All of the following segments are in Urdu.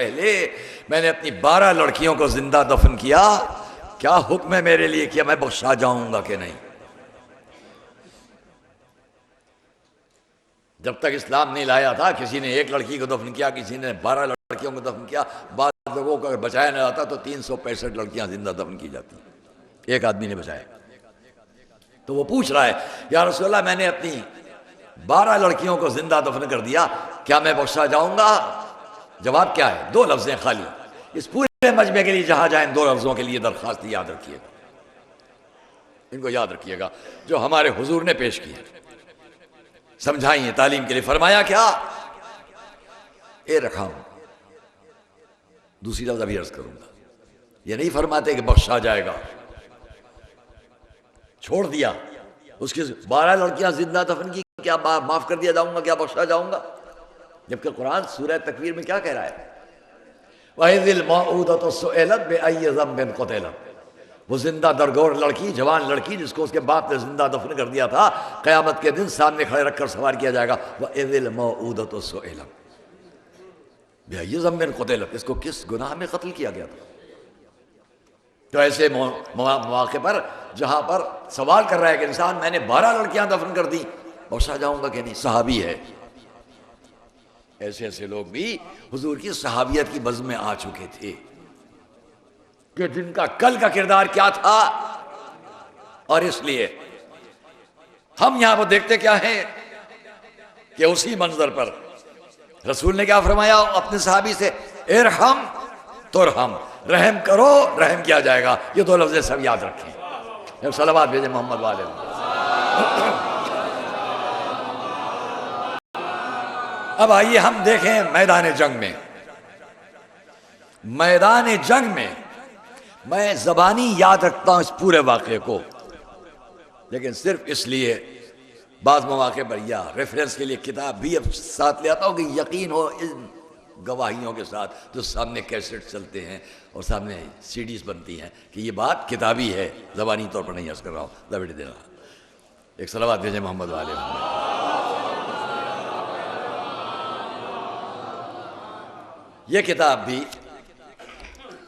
پہلے میں نے اپنی 12 لڑکیوں کو زندہ دفن کیا، کیا حکم ہے میرے لیے کہ میں بخشا جاؤں گا کہ نہیں؟ جب تک اسلام نہیں لایا تھا کسی نے 1 لڑکی کو دفن کیا، کسی نے 12 لڑکیوں کو دفن کیا، بعض لوگوں کو اگر بچایا نہ جاتا تو 365 لڑکیاں زندہ دفن کی جاتی، ایک آدمی نے بچایا۔ تو وہ پوچھ رہا ہے یا رسول اللہ میں نے اپنی 12 لڑکیوں کو زندہ دفن کر دیا، کیا میں بخشا جاؤں گا؟ جواب کیا ہے؟ 2 لفظیں خالی، اس پورے مجمع کے لیے جہاں جائیں 2 لفظوں کے لیے درخواست یاد رکھیے گا، ان کو یاد رکھیے گا جو ہمارے حضور نے پیش کیے، سمجھائیے تعلیم کے لیے۔ فرمایا کیا؟ ارحم، دوسری لفظ ابھی عرض کروں گا، یہ نہیں فرماتے کہ بخشا جائے گا، چھوڑ دیا اس کی 12 لڑکیاں زندہ دفن کی، کیا معاف کر دیا جاؤں گا، کیا بخشا جاؤں گا؟ جبکہ قرآن سورہ تکویر میں کیا کہہ رہا ہے؟ وَإِذِ الْمَوْءُودَةُ سُئِلَتْ بِأَيِّ ذَنبٍ قُتِلَتْ، وہ زندہ درگور لڑکی، جوان لڑکی جس کو اس کے باپ نے زندہ دفن کر دیا تھا، قیامت کے دن سامنے کھڑے رکھ کر سوال کیا جائے گا، وَإِذِ الْمَوْءُودَةُ سُئِلَتْ بِأَيِّ ذَنبٍ قُتِلَتْ، اس کو کس گناہ میں قتل کیا گیا تھا؟ تو ایسے مواقع پر جہاں پر سوال کر رہا ہے کہ انسان میں نے 12 لڑکیاں دفن کر دی، بخشا جاؤں گا کہ نہیں؟ صحابی ہے، ایسے لوگ بھی حضور کی صحابیت کی بزم میں آ چکے تھے کہ جن کا کل کا کردار کیا تھا، اور اس لیے ہم یہاں پر دیکھتے کیا ہیں کہ اسی منظر پر رسول نے کیا فرمایا اپنے صحابی سے؟ ارحم ترحم، رحم کرو رحم کیا جائے گا۔ یہ 2 لفظیں سب یاد رکھیں، صلوات بھیجیں محمد والے۔ اب آئیے ہم دیکھیں میدان جنگ میں، میدان جنگ میں میں زبانی یاد رکھتا ہوں اس پورے واقعے کو، لیکن صرف اس لیے بعض مواقع پر یا ریفرنس کے لیے کتاب بھی اب ساتھ لے آتا ہوں کہ یقین ہو ان گواہیوں کے ساتھ جو سامنے کیسٹ چلتے ہیں اور سامنے سی ڈیز بنتی ہیں کہ یہ بات کتابی ہے، زبانی طور پر نہیں عرض کر رہا ہوں۔ لبڑی دے رہا، ایک صلوات بھیجیں محمد والے۔ یہ کتاب بھی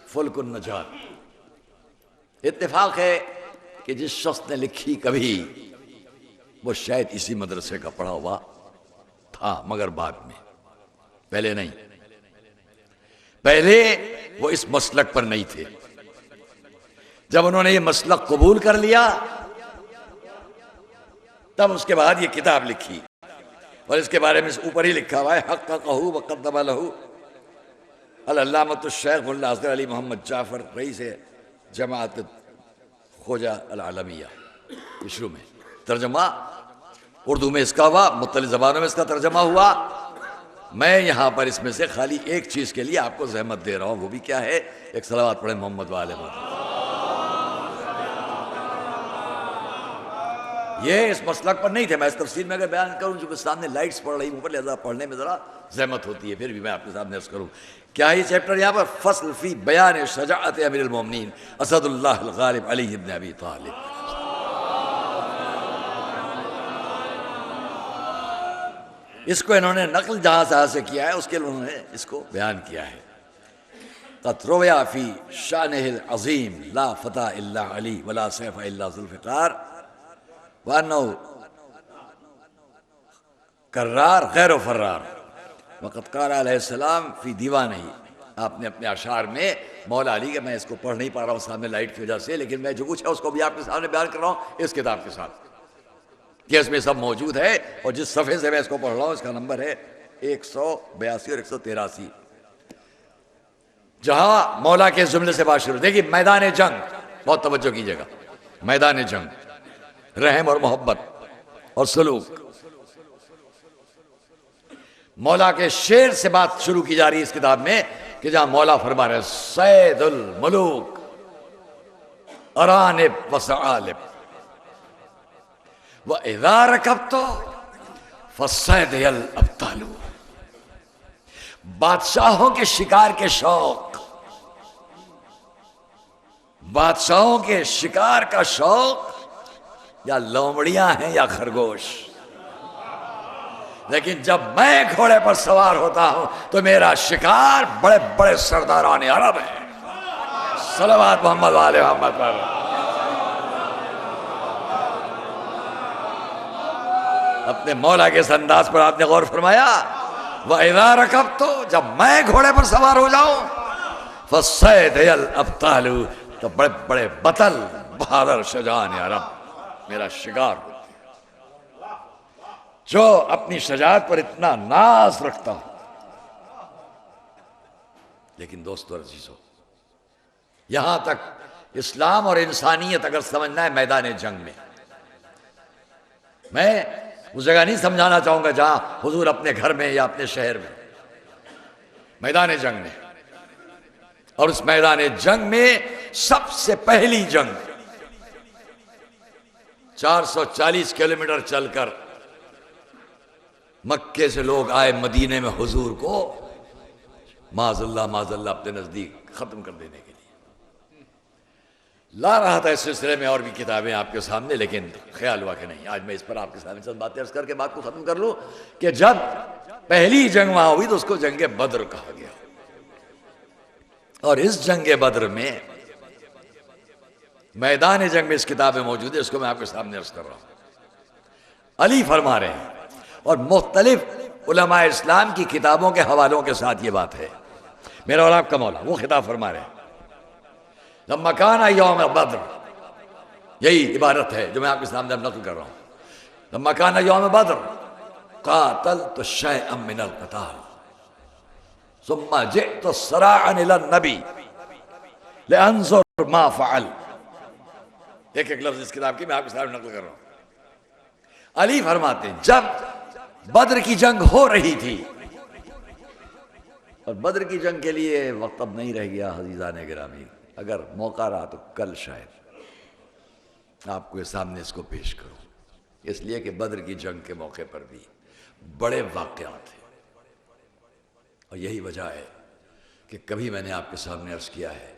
فلک النجات، اتفاق ہے کہ جس شخص نے لکھی کبھی وہ شاید اسی مدرسے کا پڑھا ہوا تھا، مگر بعد میں، پہلے نہیں، پہلے وہ اس مسلک پر نہیں تھے۔ جب انہوں نے یہ مسلک قبول کر لیا تب اس کے بعد یہ کتاب لکھی، اور اس کے بارے میں اوپر ہی لکھا ہوا ہے حققہ وقدم لہ العلامۃ الشیخ ملا اصغر علی محمد جعفر رئیس جماعت خوجہ العالمیہ۔ شروع میں ترجمہ اردو میں اس کا ہوا، مختلف زبانوں میں اس کا ترجمہ ہوا۔ میں یہاں پر اس میں سے خالی ایک چیز کے لیے آپ کو زحمت دے رہا ہوں، وہ بھی کیا ہے؟ ایک صلوات پڑھیں محمد والے محمد۔ یہ اس مسلک پر نہیں تھے، میں اس تفصیل میں اگر بیان کروں چونکہ سامنے لائٹس پڑ رہی اوپر، لہذا پڑھنے میں ذرا زحمت ہوتی ہے، پھر بھی میں آپ کے سامنے عرض کروں کیا یہ چیپٹر یہاں پر فصل فی بیان شجاعت امیر المومنین اسد اللہ الغالب علی بن ابی طالب۔ اس کو انہوں نے نقل جہاں سے کیا ہے اس کے لیے انہوں نے اس کو بیان کیا ہے۔ قد روی فی شانہ العظیم لا فتح الا علی ولا سیف الا ذوالفقار وانه کرار غیر و فرار وقد قال علیہ السلام فی دیوانہ، آپ نے اپنے اشعار میں مولا علی کے، میں اس کو پڑھ نہیں پا رہا ہوں سامنے لائٹ کی وجہ سے، لیکن میں جو کچھ ہے اس کو بھی آپ کے سامنے بیان کر رہا ہوں اس کتاب کے ساتھ، کہ اس میں سب موجود ہے، اور جس صفحے سے میں اس کو پڑھ رہا ہوں اس کا نمبر ہے 182 اور 183، جہاں مولا کے جملے سے بات شروع۔ دیکھیے میدان جنگ، بہت توجہ کیجیے گا، میدان جنگ، رحم اور محبت اور سلوک، مولا کے شعر سے بات شروع کی جا رہی ہے اس کتاب میں، کہ جہاں مولا فرما رہے سید الملوک ارانب وثعالب وَإِذَا رَكَبْتُ فَالصَّيْدِ الْأَبْطَالُ، بادشاہوں کے شکار کے شوق، بادشاہوں کے شکار کا شوق یا لومڑیاں ہیں یا خرگوش، لیکن جب میں گھوڑے پر سوار ہوتا ہوں تو میرا شکار بڑے بڑے سرداران عرب ہیں. صلوات محمد والے محمد پر. اپنے مولا کے اس انداز پر آپ نے غور فرمایا. وَإِذَا رَكَبْتُ، جب میں گھوڑے پر سوار ہو جاؤں، فَالصَّيْدِ الْأَبْطَالُ، تو بڑے بڑے بطل بہادر شجاعان عرب میرا شکار ہوتے ہیں، جو اپنی شجاعت پر اتنا ناز رکھتا ہوں. لیکن دوستو عزیزو، یہاں تک اسلام اور انسانیت اگر سمجھنا ہے میدان جنگ میں اس جگہ نہیں سمجھانا چاہوں گا جہاں حضور اپنے گھر میں یا اپنے شہر میں، میدان جنگ میں. اور اس میدان جنگ میں سب سے پہلی جنگ 440 کلومیٹر چل کر مکے سے لوگ آئے مدینے میں حضور کو معاذ اللہ اپنے نزدیک ختم کر دینے کے لیے. لا رہا تھا اس سلسلے میں اور بھی کتابیں آپ کے سامنے، لیکن خیال ہوا کہ نہیں، آج میں اس پر آپ کے سامنے چند باتیں عرض کر کے بات کو ختم کر لوں کہ جب پہلی جنگ وہاں ہوئی تو اس کو جنگ بدر کہا گیا. اور اس جنگ بدر میں میدان جنگ میں اس کتاب میں موجود ہے، اس کو میں آپ کے سامنے عرض کر رہا ہوں. علی فرما رہے ہیں اور مختلف علماء اسلام کی کتابوں کے حوالوں کے ساتھ یہ بات ہے. میرا اور آپ کا مولا وہ خطاب فرما رہے ہیں لما کان یوم بدر، یہی عبارت ہے جو میں آپ کے سامنے اب نقل کر رہا ہوں. لما کان یوم بدر قاتلت شیئا من القتال ثم جئت صراعا الى النبی لانظر ما فعل. ایک ایک لفظ اس کتاب کی میں آپ کے سامنے نقل کر رہا ہوں. علی فرماتے ہیں جب بدر کی جنگ ہو رہی تھی، اور بدر کی جنگ کے لیے وقت اب نہیں رہ گیا عزیزان گرامی، اگر موقع رہا تو کل شاید آپ کو سامنے اس کو پیش کروں، اس لیے کہ بدر کی جنگ کے موقع پر بھی بڑے واقعات ہیں. اور یہی وجہ ہے کہ کبھی میں نے آپ کے سامنے عرض کیا ہے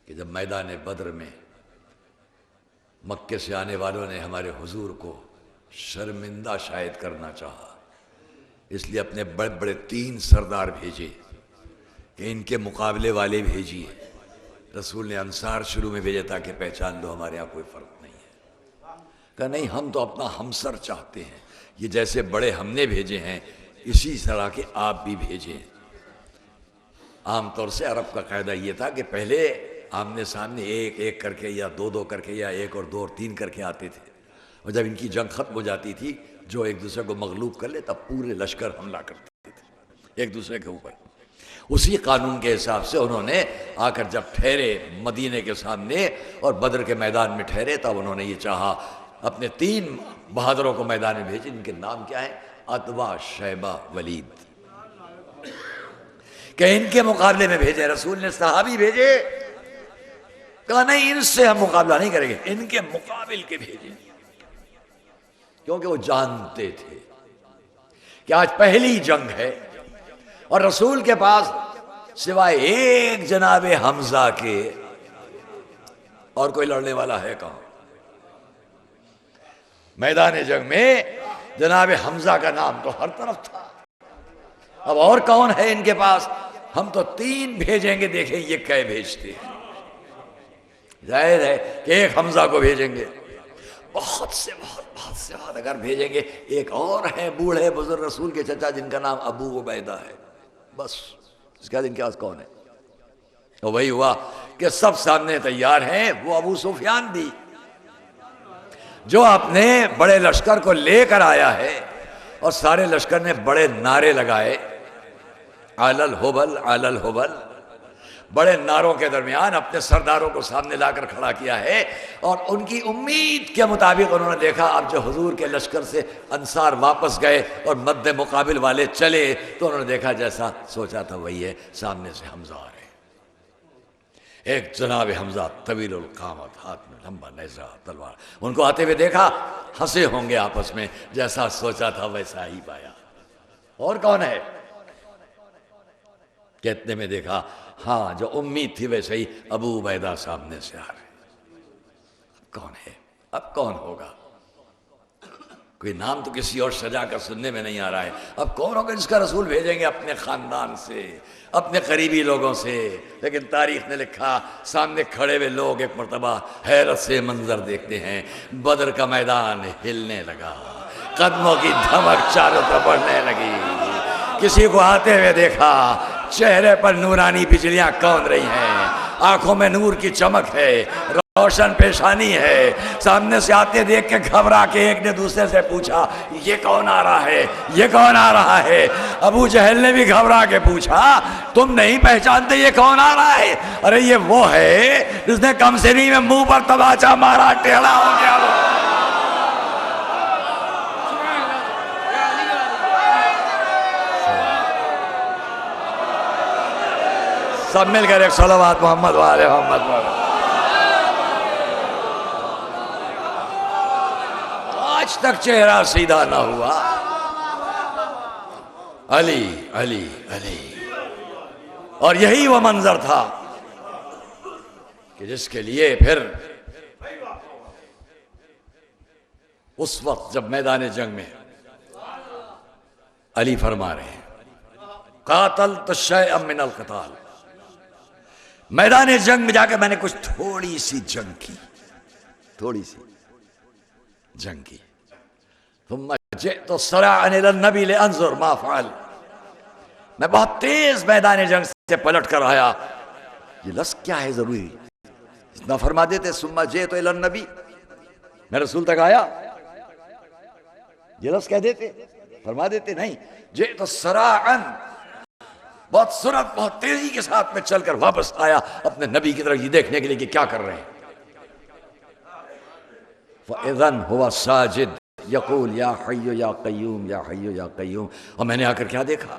کہ جب میدان بدر میں مکے سے آنے والوں نے ہمارے حضور کو شرمندہ شاید کرنا چاہا، اس لیے اپنے بڑے بڑے 3 سردار بھیجے کہ ان کے مقابلے والے بھیجیے. رسول نے انصار شروع میں بھیجا تاکہ پہچان لو ہمارے یہاں کوئی فرق نہیں ہے. کہا نہیں، ہم تو اپنا ہمسر چاہتے ہیں، یہ جیسے بڑے ہم نے بھیجے ہیں اسی طرح کے آپ بھی بھیجیں. عام طور سے عرب کا قاعدہ یہ تھا کہ پہلے آمنے سامنے ایک ایک کر کے یا 2 کر کے یا 1 اور 2 اور 3 کر کے آتے تھے، اور جب ان کی جنگ ختم ہو جاتی تھی جو ایک دوسرے کو مغلوب کر لے تب پورے لشکر حملہ کرتے تھے ایک دوسرے کے اوپر. اسی قانون کے حساب سے انہوں نے آ کر جب ٹھہرے مدینے کے سامنے اور بدر کے میدان میں ٹھہرے، تب انہوں نے یہ چاہا اپنے 3 بہادروں کو میدان میں بھیجے، ان کے نام کیا ہیں؟ عتبہ، شیبہ، ولید، کہ ان کے مقابلے میں بھیجے. رسول نے صحابی بھیجے، کہا نہیں ان سے ہم مقابلہ نہیں کریں گے، ان کے مقابل کے بھیجے، کیونکہ وہ جانتے تھے کہ آج پہلی جنگ ہے اور رسول کے پاس سوائے ایک جناب حمزہ کے اور کوئی لڑنے والا ہے کہاں. میدان جنگ میں جناب حمزہ کا نام تو ہر طرف تھا، اب اور کون ہے ان کے پاس؟ ہم تو 3 بھیجیں گے، دیکھیں یہ کئے بھیجتے ہیں. ظاہر ہے کہ ایک حمزہ کو بھیجیں گے، بہت سے بہت اگر بھیجیں گے. ایک اور ہے بوڑھے بزرگ رسول کے چچا جن کا نام ابو عبیدہ ہے، بس اس کے بعد ان کے پاس کون ہے؟ تو وہی ہوا کہ سب سامنے تیار ہیں. وہ ابو سفیان بھی جو اپنے بڑے لشکر کو لے کر آیا ہے، اور سارے لشکر نے بڑے نعرے لگائے، علی الحبل علی الحبل، بڑے نعروں کے درمیان اپنے سرداروں کو سامنے لا کر کھڑا کیا ہے. اور ان کی امید کے مطابق انہوں نے دیکھا اب جو حضور کے لشکر سے انصار واپس گئے اور مد مقابل والے چلے تو انہوں نے دیکھا جیسا سوچا تھا وہی ہے. سامنے سے حمزہ آ رہے، ایک جناب حمزہ طویل القامت، ہاتھ میں لمبا نیزہ تلوار. ان کو آتے ہوئے دیکھا، ہنسے ہوں گے آپس میں، جیسا سوچا تھا ویسا ہی پایا. اور کون ہے؟ کہتے میں دیکھا ہاں جو امید تھی ویسے ہی ابو عبیدہ سامنے سے آ رہے. اب کون ہے؟ اب کون ہوگا؟ کوئی نام تو کسی اور شجاع کا سننے میں نہیں آ رہا ہے. اب کون ہوگا جس کا رسول بھیجیں گے؟ اپنے خاندان سے، اپنے قریبی لوگوں سے. لیکن تاریخ نے لکھا سامنے کھڑے ہوئے لوگ ایک مرتبہ حیرت سے منظر دیکھتے ہیں. بدر کا میدان ہلنے لگا، قدموں کی دھمک چاروں طرف بڑھنے لگی. کسی کو آتے ہوئے دیکھا، چہرے پر نورانی بجلیاں کون رہی ہیں، آنکھوں میں نور کی چمک ہے، روشن پیشانی ہے. سامنے سے آتے دیکھ کے گھبرا کے ایک نے دوسرے سے پوچھا یہ کون آ رہا ہے، یہ کون آ رہا ہے؟ ابو جہل نے بھی گھبرا کے پوچھا تم نہیں پہچانتے یہ کون آ رہا ہے؟ ارے یہ وہ ہے جس نے کم سنی میں منہ پر تماچا مارا، ٹیڑھا ہو گیا. سب مل کر ایک صلوات محمد والے محمد والے. آج تک چہرہ سیدھا نہ ہوا. علی علی علی. اور یہی وہ منظر تھا کہ جس کے لیے پھر اس وقت جب میدان جنگ میں علی فرما رہے ہیں قاتلت شیئا من القتال، میدان جنگ میں جا کے میں نے کچھ تھوڑی سی جنگ کی، تھوڑی سی جنگ کی. ثم جئت صراعا الى النبی لانظر ما فعل، میں بہت تیز میدان جنگ سے پلٹ کر آیا. یہ لفظ کیا ہے ضروری اتنا فرما دیتے ثم جئت الى النبی، میں رسول تک آیا، یہ لفظ کہہ دیتے، فرما دیتے نہیں. جئت صراعا، بہت سرعت بہت تیزی کے ساتھ میں چل کر واپس آیا اپنے نبی کی طرف یہ دیکھنے کے لیے کہ کیا کر رہے ہیں. فَإِذًا هُوَ سَاجِدٌ یقول یا حی یا قیوم یا حی یا قیوم. اور میں نے آ کر کیا دیکھا؟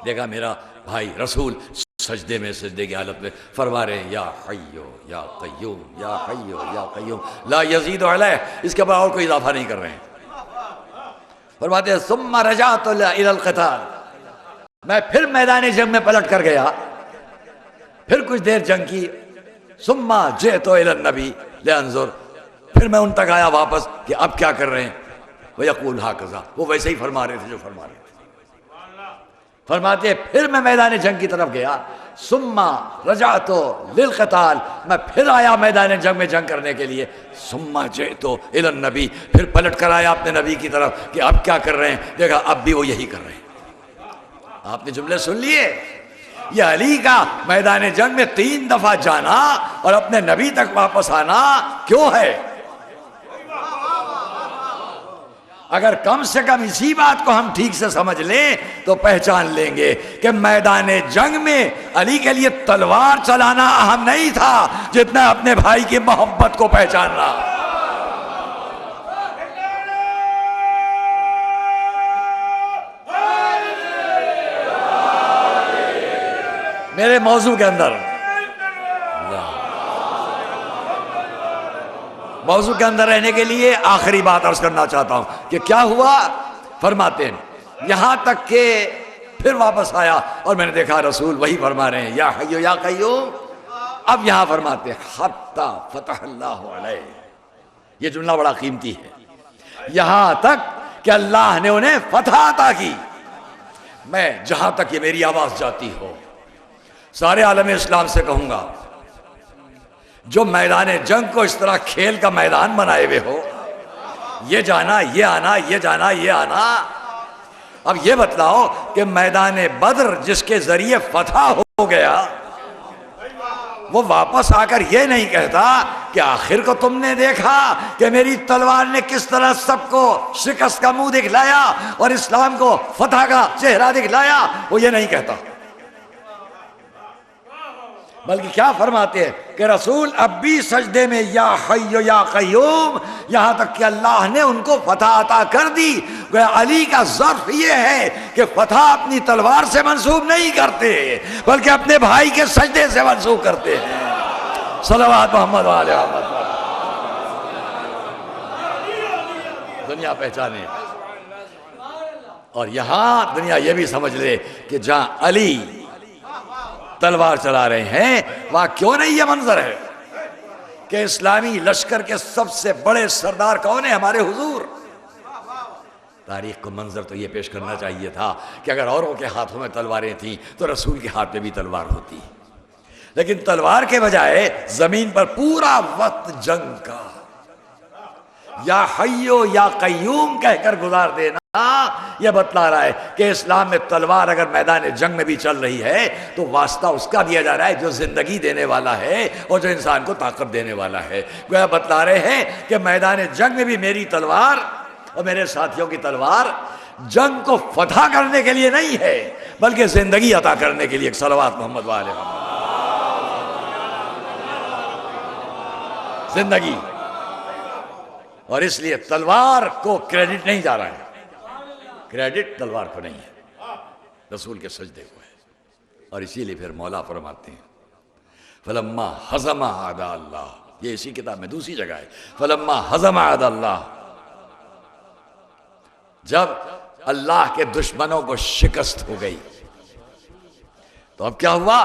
دیکھا میرا بھائی رسول سجدے میں، سجدے کی حالت میں فرما رہے ہیں یا حی یا قیوم یا حی یا قیوم لا یزید علیہ، اس کے بعد اور کوئی اضافہ نہیں کر رہے ہیں. فرماتے ہیں ثم رجعت الی القتال، میں پھر میدان جنگ میں پلٹ کر گیا، پھر کچھ دیر جنگ کی. ثم جئت الی النبی لانظر، پھر میں ان تک آیا واپس کہ اب کیا کر رہے ہیں. وَيَقُولُ هَكَذَا، وہ ویسے ہی فرما رہے تھے جو فرما رہے تھے. فرماتے ہیں پھر میں میدان جنگ کی طرف گیا. ثم رجعت للقتال، میں پھر آیا میدان جنگ میں جنگ کرنے کے لیے. ثم جئت الی النبی، پھر پلٹ کر آیا اپنے نبی کی طرف کہ اب کیا کر رہے ہیں. دیکھا اب بھی وہ یہی کر رہے ہیں. آپ نے جملے سن لیے. یہ علی کا میدان جنگ میں 3 دفعہ جانا اور اپنے نبی تک واپس آنا کیوں ہے؟ اگر کم سے کم اسی بات کو ہم ٹھیک سے سمجھ لیں تو پہچان لیں گے کہ میدان جنگ میں علی کے لیے تلوار چلانا اہم نہیں تھا جتنا اپنے بھائی کی محبت کو پہچاننا. میرے موضوع کے اندر رہنے کے لیے آخری بات عرض کرنا چاہتا ہوں کہ کیا ہوا. فرماتے ہیں یہاں تک کہ پھر واپس آیا اور میں نے دیکھا رسول وہی فرما رہے ہیں یا حی یا قیوم. اب یہاں فرماتے ہیں حتی فتح اللہ علیہ، یہ جملہ بڑا قیمتی ہے. یہاں تک کہ اللہ نے انہیں فتح عطا کی. میں جہاں تک یہ میری آواز جاتی ہو سارے عالم اسلام سے کہوں گا جو میدان جنگ کو اس طرح کھیل کا میدان بنائے ہوئے ہو، یہ جانا یہ آنا یہ جانا یہ آنا. اب یہ بتلاؤ کہ میدان بدر جس کے ذریعے فتح ہو گیا وہ واپس آ کر یہ نہیں کہتا کہ آخر کو تم نے دیکھا کہ میری تلوار نے کس طرح سب کو شکست کا منہ دکھلایا اور اسلام کو فتح کا چہرہ دکھلایا. وہ یہ نہیں کہتا، بلکہ کیا فرماتے ہیں کہ رسول اب بھی سجدے میں یا حی یا قیوم، یہاں تک کہ اللہ نے ان کو فتح عطا کر دی. علی کا ظرف یہ ہے کہ فتح اپنی تلوار سے منسوب نہیں کرتے بلکہ اپنے بھائی کے سجدے سے منسوب کرتے ہیں. صلوات محمد والے محمد. دنیا پہچانے اور یہاں دنیا یہ بھی سمجھ لے کہ جہاں علی تلوار چلا رہے ہیں وہاں کیوں نہیں یہ منظر ہے کہ اسلامی لشکر کے سب سے بڑے سردار کون ہیں؟ ہمارے حضور. تاریخ کو منظر تو یہ پیش کرنا چاہیے تھا کہ اگر اوروں کے ہاتھوں میں تلواریں تھیں تو رسول کے ہاتھ میں بھی تلوار ہوتی، لیکن تلوار کے بجائے زمین پر پورا وقت جنگ کا یا حیو یا قیوم کہہ کر گزار دینا یہ بتلا رہا ہے کہ اسلام میں تلوار اگر میدان جنگ میں بھی چل رہی ہے تو واسطہ اس کا دیا جا رہا ہے جو زندگی دینے والا ہے اور جو انسان کو طاقت دینے والا ہے۔ گویا بتلا رہے ہیں کہ میدان جنگ میں بھی میری تلوار اور میرے ساتھیوں کی تلوار جنگ کو فتح کرنے کے لیے نہیں ہے بلکہ زندگی عطا کرنے کے لیے۔ ایک صلوات محمد والے محمد، زندگی۔ اور اس لیے تلوار کو کریڈٹ نہیں جا رہا ہے، کریڈٹ تلوار کو نہیں ہے، رسول کے سجدے کو ہے۔ اور اسی لیے پھر مولا فرماتے ہیں فلما ہزم اعداء اللہ، یہ اسی کتاب میں دوسری جگہ ہے، فلما ہزم اعداء اللہ، جب اللہ کے دشمنوں کو شکست ہو گئی تو اب کیا ہوا؟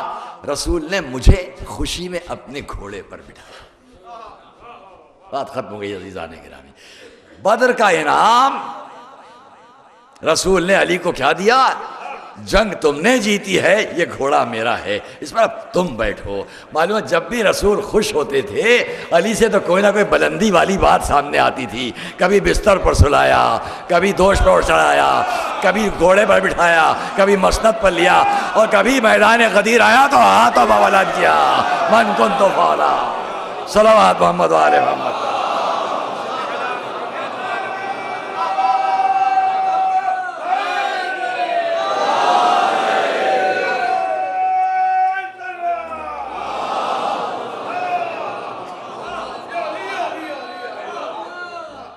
رسول نے مجھے خوشی میں اپنے گھوڑے پر بٹھایا۔ بات ختم ہو گئی عزیزان گرامی۔ بدر کا انعام رسول نے علی کو کیا دیا؟ جنگ تم نے جیتی ہے، یہ گھوڑا میرا ہے، اس پر اب تم بیٹھو۔ معلوم ہے جب بھی رسول خوش ہوتے تھے علی سے تو کوئی نہ کوئی بلندی والی بات سامنے آتی تھی، کبھی بستر پر سلایا، کبھی دوش پر چڑھایا، کبھی گھوڑے پر بٹھایا، کبھی مسند پر لیا، اور کبھی میدان غدیر آیا تو ہاتھوں بولند کیا من کنت فعلا۔ صلوات محمد والے محمد۔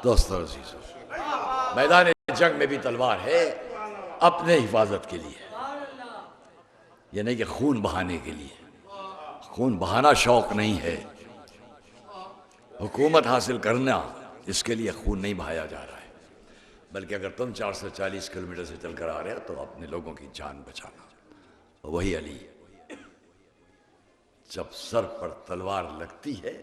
دوستو عزیزو، میدان جنگ میں بھی تلوار ہے اپنے حفاظت کے لیے، یہ نہیں کہ خون بہانے کے لیے۔ خون بہانا شوق نہیں ہے، حکومت حاصل کرنا اس کے لیے خون نہیں بہایا جا رہا ہے، بلکہ اگر تم 440 کلومیٹر سے چل کر آ رہے ہو تو اپنے لوگوں کی جان بچانا۔ وہی علی جب سر پر تلوار لگتی ہے،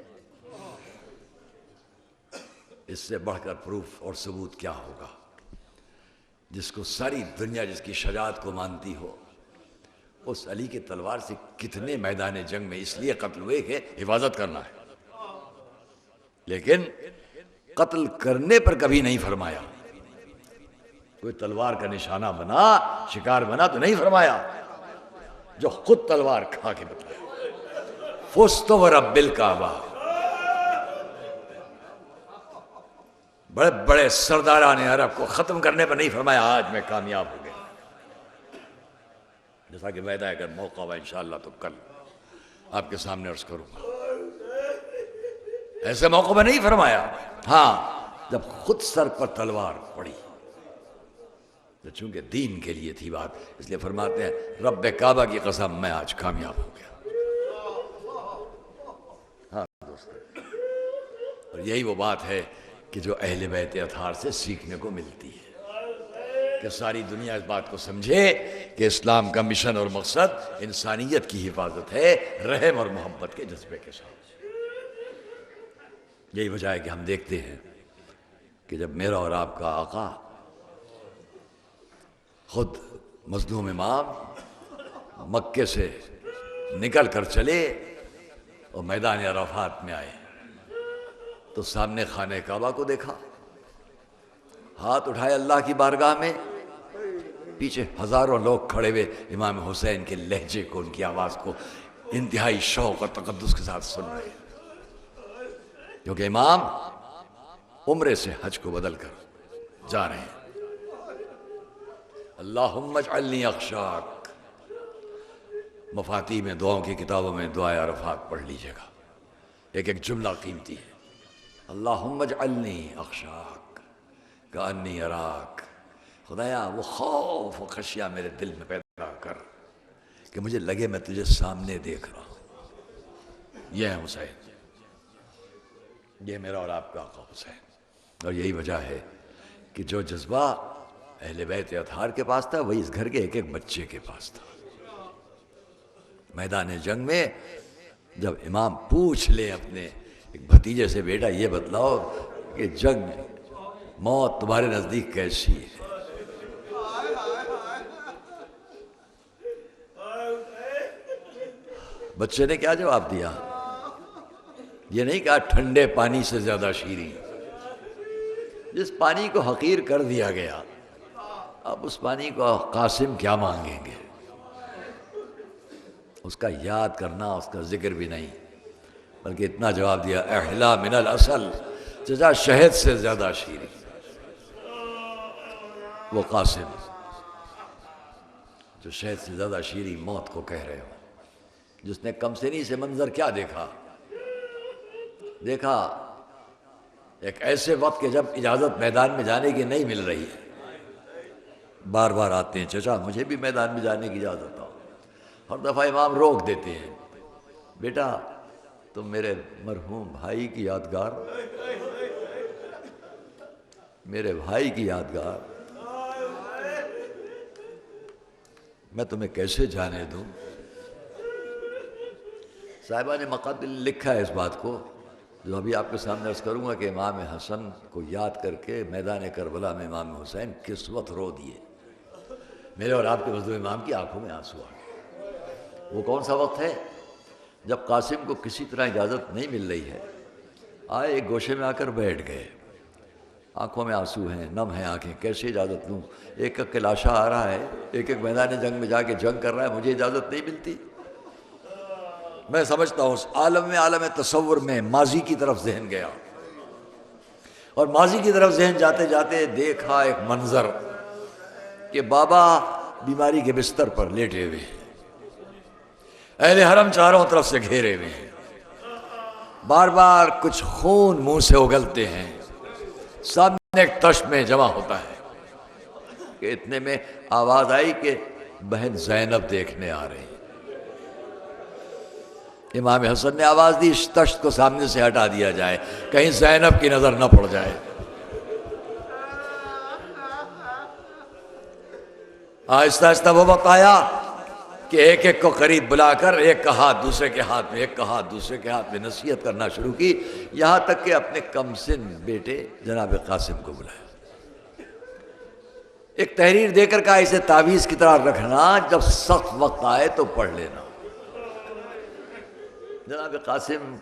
اس سے بڑھ کر پروف اور ثبوت کیا ہوگا؟ جس کو ساری دنیا جس کی شجاعت کو مانتی ہو، اس علی کی تلوار سے کتنے میدان جنگ میں اس لیے قتل ہوئے کہ حفاظت کرنا ہے، لیکن قتل کرنے پر کبھی نہیں فرمایا۔ کوئی تلوار کا نشانہ بنا، شکار بنا تو نہیں فرمایا، جو خود تلوار کھا کے بتایا فزت ورب الکعبہ۔ بڑے بڑے سرداران عرب کو ختم کرنے پر نہیں فرمایا آج میں کامیاب ہو گیا، جیسا کہ وعدہ ہے اگر موقع ہوا انشاءاللہ تو کل آپ کے سامنے عرض کروں گا۔ ایسے موقع میں نہیں فرمایا، ہاں جب خود سر پر تلوار پڑی تو چونکہ دین کے لیے تھی بات، اس لیے فرماتے ہیں رب کعبہ کی قسم میں آج کامیاب ہو گیا۔ ہاں دوستو، اور یہی وہ بات ہے کہ جو اہل بیت اطہار سے سیکھنے کو ملتی ہے، کہ ساری دنیا اس بات کو سمجھے کہ اسلام کا مشن اور مقصد انسانیت کی حفاظت ہے، رحم اور محبت کے جذبے کے ساتھ۔ یہی وجہ ہے کہ ہم دیکھتے ہیں کہ جب میرا اور آپ کا آقا خود مظلوم امام مکے سے نکل کر چلے اور میدان عرفات میں آئے تو سامنے خانہ کعبہ کو دیکھا، ہاتھ اٹھائے اللہ کی بارگاہ میں، پیچھے ہزاروں لوگ کھڑے ہوئے امام حسین کے لہجے کو، ان کی آواز کو انتہائی شوق اور تقدس کے ساتھ سن رہے ہیں، کیونکہ امام عمرے سے حج کو بدل کر جا رہے ہیں۔ اللہم اجعلنی اخشاک، مفاتیح میں دعاؤں کی کتابوں میں دعائے عرفات پڑھ لیجیے گا، ایک ایک جملہ قیمتی ہے۔ اللہم اجعلنی اخشاک کانی اراک، خدایا وہ خوف و خشیہ میرے دل میں پیدا کر کہ مجھے لگے میں تجھے سامنے دیکھ رہا ہوں۔ یہ ہے حسین، یہ میرا اور آپ کا آقا حسین۔ اور یہی وجہ ہے کہ جو جذبہ اہل بیت اطہار کے پاس تھا وہی اس گھر کے ایک ایک بچے کے پاس تھا۔ میدان جنگ میں جب امام پوچھ لے اپنے ایک بھتیجے سے، بیٹا یہ بتلاؤ کہ جنگ موت تمہارے نزدیک کیسی ہے؟ بچے نے کیا جواب دیا؟ یہ نہیں کہا ٹھنڈے پانی سے زیادہ شیریں، جس پانی کو حقیر کر دیا گیا اب اس پانی کو قاسم کیا مانگیں گے؟ اس کا یاد کرنا، اس کا ذکر بھی نہیں، بلکہ اتنا جواب دیا احلا من الاصل، چچا شہد سے زیادہ شیریں۔ وہ قاسم جو شہد سے زیادہ شیریں موت کو کہہ رہے ہو، جس نے کم سنی سے منظر کیا دیکھا ایک ایسے وقت کہ جب اجازت میدان میں جانے کی نہیں مل رہی ہے، بار بار آتے ہیں چچا مجھے بھی میدان میں جانے کی اجازت دو، ہر دفعہ امام روک دیتے ہیں، بیٹا تم میرے مرحوم بھائی کی یادگار، میرے بھائی کی یادگار میں تمہیں کیسے جانے دوں؟ صاحبہ نے مقاتل لکھا ہے اس بات کو، جو ابھی آپ کے سامنے عرض کروں گا کہ امام حسن کو یاد کر کے میدان کربلا میں امام حسین کس وقت رو دیے، میرے اور آپ کے مظلوم امام کی آنکھوں میں آنسو آ گئے۔ وہ کون سا وقت ہے جب قاسم کو کسی طرح اجازت نہیں مل رہی ہے، آئے ایک گوشے میں آ کر بیٹھ گئے، آنکھوں میں آنسو ہیں، نم ہیں آنکھیں، کیسے اجازت لوں؟ ایک ایک لاشا آ رہا ہے، ایک ایک میدان جنگ میں جا کے جنگ کر رہا ہے، مجھے اجازت نہیں ملتی۔ میں سمجھتا ہوں اس عالم تصور میں ماضی کی طرف ذہن گیا، اور ماضی کی طرف ذہن جاتے جاتے دیکھا ایک منظر کہ بابا بیماری کے بستر پر لیٹے ہوئے ہیں، اہل حرم چاروں طرف سے گھیرے ہوئے ہیں، بار بار کچھ خون منہ سے اگلتے ہیں، سامنے ایک تشت میں جمع ہوتا ہے کہ اتنے میں آواز آئی کہ بہن زینب دیکھنے آ رہی۔ امام حسن نے آواز دی اس تشت کو سامنے سے ہٹا دیا جائے، کہیں زینب کی نظر نہ پڑ جائے۔ آہستہ آہستہ وہ وقت آیا کہ ایک ایک کو قریب بلا کر ایک کا ہاتھ دوسرے کے ہاتھ میں، ایک کا ہاتھ دوسرے کے ہاتھ میں نصیحت کرنا شروع کی، یہاں تک کہ اپنے کم سن بیٹے جناب قاسم کو بلایا، ایک تحریر دے کر کہا اسے تعویذ کی طرح رکھنا، جب سخت وقت آئے تو پڑھ لینا۔ جناب قاسم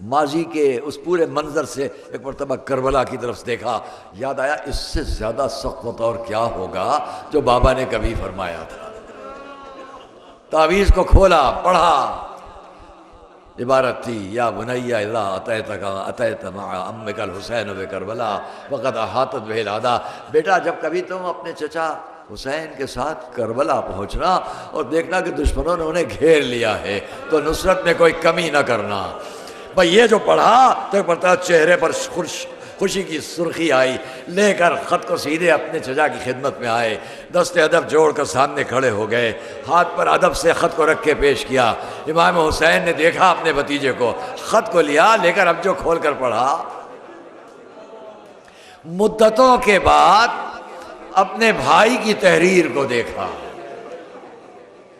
ماضی کے اس پورے منظر سے ایک مرتبہ کربلا کی طرف دیکھا، یاد آیا اس سے زیادہ سخت وقت اور کیا ہوگا جو بابا نے کبھی فرمایا تھا۔ تعویذ کو کھولا، پڑھا، عبارت تھی یا بنی اذا اتیت مع امک الحسین بکربلا وقد احاطت بہ الاعداء، بیٹا جب کبھی تم اپنے چچا حسین کے ساتھ کربلا پہنچنا اور دیکھنا کہ دشمنوں نے انہیں گھیر لیا ہے تو نصرت میں کوئی کمی نہ کرنا۔ بھئی یہ جو پڑھا تو پڑھتا چہرے پر خوشی کی سرخی آئی، لے کر خط کو سیدھے اپنے چچا کی خدمت میں آئے، دست ادب جوڑ کر سامنے کھڑے ہو گئے، ہاتھ پر ادب سے خط کو رکھ کے پیش کیا۔ امام حسین نے دیکھا اپنے بھتیجے کو، خط کو لیا، لے کر اب جو کھول کر پڑھا، مدتوں کے بعد اپنے بھائی کی تحریر کو دیکھا۔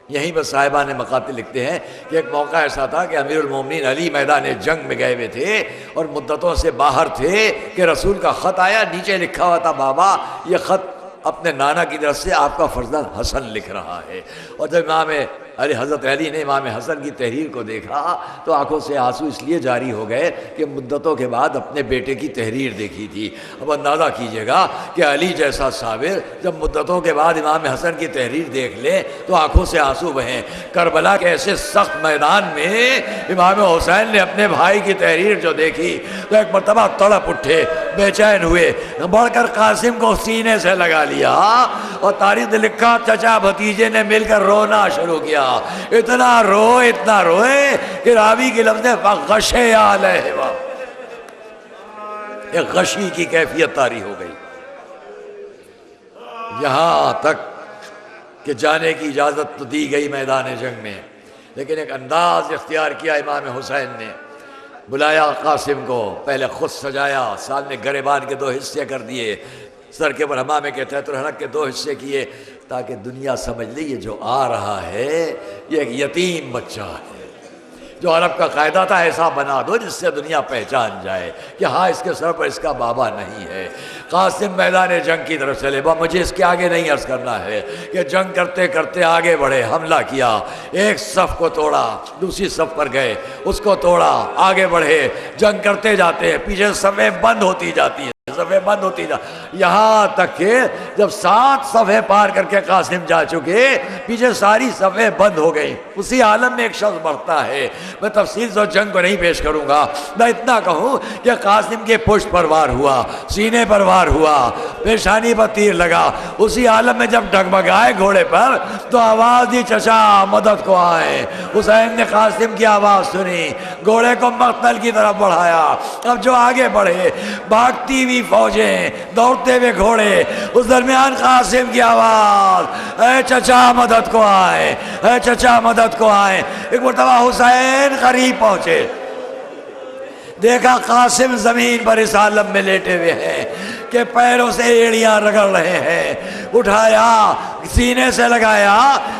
یہیں پر صاحبان مقاتل لکھتے ہیں کہ ایک موقع ایسا تھا کہ امیر المومنین علی میدان جنگ میں گئے ہوئے تھے اور مدتوں سے باہر تھے کہ رسول کا خط آیا، نیچے لکھا ہوا تھا بابا یہ خط اپنے نانا کی طرف سے آپ کا فرزند حسن لکھ رہا ہے۔ اور جب امام علی حضرت علی نے امام حسن کی تحریر کو دیکھا تو آنکھوں سے آنسو اس لیے جاری ہو گئے کہ مدتوں کے بعد اپنے بیٹے کی تحریر دیکھی تھی۔ اب اندازہ کیجئے گا کہ علی جیسا صابر جب مدتوں کے بعد امام حسن کی تحریر دیکھ لے تو آنکھوں سے آنسو بہیں۔ کربلا کے ایسے سخت میدان میں امام حسین نے اپنے بھائی کی تحریر جو دیکھی تو ایک مرتبہ تڑپ اٹھے، بے چین ہوئے، بڑھ کر قاسم کو سینے سے لگا لیا اور تاریخ نے لکھا چچا بھتیجے نے مل کر رونا شروع کیا، اتنا روئے کہ راوی کے لفظ غشے علیہ، ایک غشی کی کیفیت طاری ہو گئی، یہاں تک کہ جانے کی اجازت تو دی گئی میدان جنگ میں، لیکن ایک انداز اختیار کیا امام حسین نے، بلایا قاسم کو، پہلے خود سجایا، سامنے گریبان کے 2 حصے کر دیے، سر کے اوپر حمامے کے تحت الحلق کے 2 حصے کیے تاکہ دنیا سمجھ لے یہ جو آ رہا ہے یہ ایک یتیم بچہ ہے، جو عرب کا قاعدہ تھا ایسا بنا دو جس سے دنیا پہچان جائے کہ ہاں اس کے سر پر اس کا بابا نہیں ہے۔ قاسم میدان جنگ کی طرف چلے. مجھے اس کے آگے نہیں عرض کرنا ہے کہ جنگ کرتے کرتے آگے بڑھے, حملہ کیا, ایک صف کو توڑا, دوسری صف پر گئے, اس کو توڑا, آگے بڑھے, جنگ کرتے جاتے ہیں, پیچھے صفیں بند ہوتی جاتی ہیں, صفیں بند ہوتی یہاں تک کہ جب 7 صفیں پار کر کے قاسم جا چکے, پیچھے ساری صفیں بند ہو گئی. اسی عالم میں ایک شخص بڑھتا ہے. میں تفصیل سے جنگ کو نہیں پیش کروں گا, میں اتنا کہوں کہ قاسم کے پشت پر وار ہوا, سینے پر وار ہوا, پیشانی پر تیر لگا. اسی عالم میں جب ڈگمگائے گھوڑے پر تو آواز دی, چچا مدد کو آئے. حسین نے قاسم کی آواز سنی, گھوڑے کو مقتل کی طرف بڑھایا. اب جو آگے بڑھے, بھاگتی ہوئی فوجیں, دوڑتے ہوئے گھوڑے, اس درمیان قاسم کی آواز, اے چچا مدد کو آئے, اے چچا مدد کو آئے. ایک مرتبہ حسین قریب پہنچے, دیکھا قاسم زمین پر اس عالم میں لیٹے ہوئے ہیں کہ پیروں سے ایڑیاں رگڑ رہے ہیں. اٹھایا, سینے سے لگایا.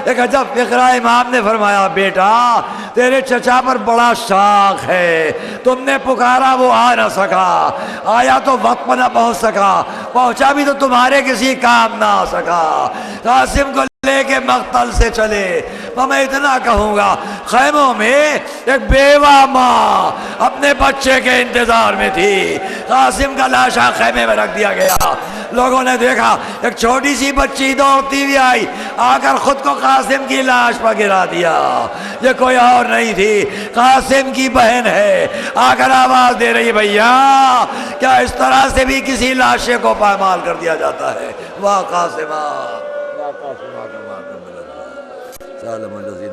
ایک عجب فقرہ امام نے فرمایا, بیٹا تیرے چچا پر بڑا شاق ہے, تم نے پکارا وہ آ نہ سکا, آیا تو وقت پر نہ پہنچ سکا, پہنچا بھی تو تمہارے کسی کام نہ آ سکا. قاسم کو لے کے مقتل سے چلے. میں اتنا کہوں گا, خیموں میں ایک بیوہ ماں اپنے بچے کے انتظار میں تھی. قاسم کا لاشا خیمے میں رکھ دیا گیا. لوگوں نے دیکھا ایک چھوٹی سی بچی دوڑتی ہوئی آئی, آ کر خود کو قاسم کی لاش پر گرا دیا. یہ کوئی اور نہیں تھی, قاسم کی بہن ہے. آ کر آواز دے رہی, بھیا کیا اس طرح سے بھی کسی لاشے کو پامال کر دیا جاتا ہے؟ واہ قاسمہ, واہ قاسمہ کا ماتم سالم الذین